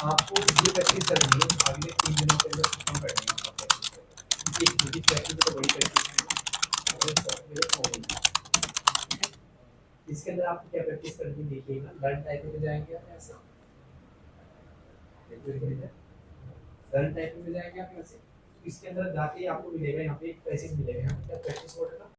आपको ये प्रैक्टिस करनी है, अगले 3 दिनों के अंदर खत्म करनी है आपको प्रैक्टिस। एक छोटी प्रैक्टिस तो बड़ी प्रैक्टिस नहीं है। इसके अंदर आपको क्या प्रैक्टिस करनी है देखिएगा, लर्न टाइपिंग में जाएँगे आप ऐसे। लर्न टाइपिंग में जाएँगे आप ऐसे। इसके अंदर जाके आपको मिलेगा यहाँ पे एक पैसेज मिलेगा यहाँ पे, क्या प्रैक्टिस मोड का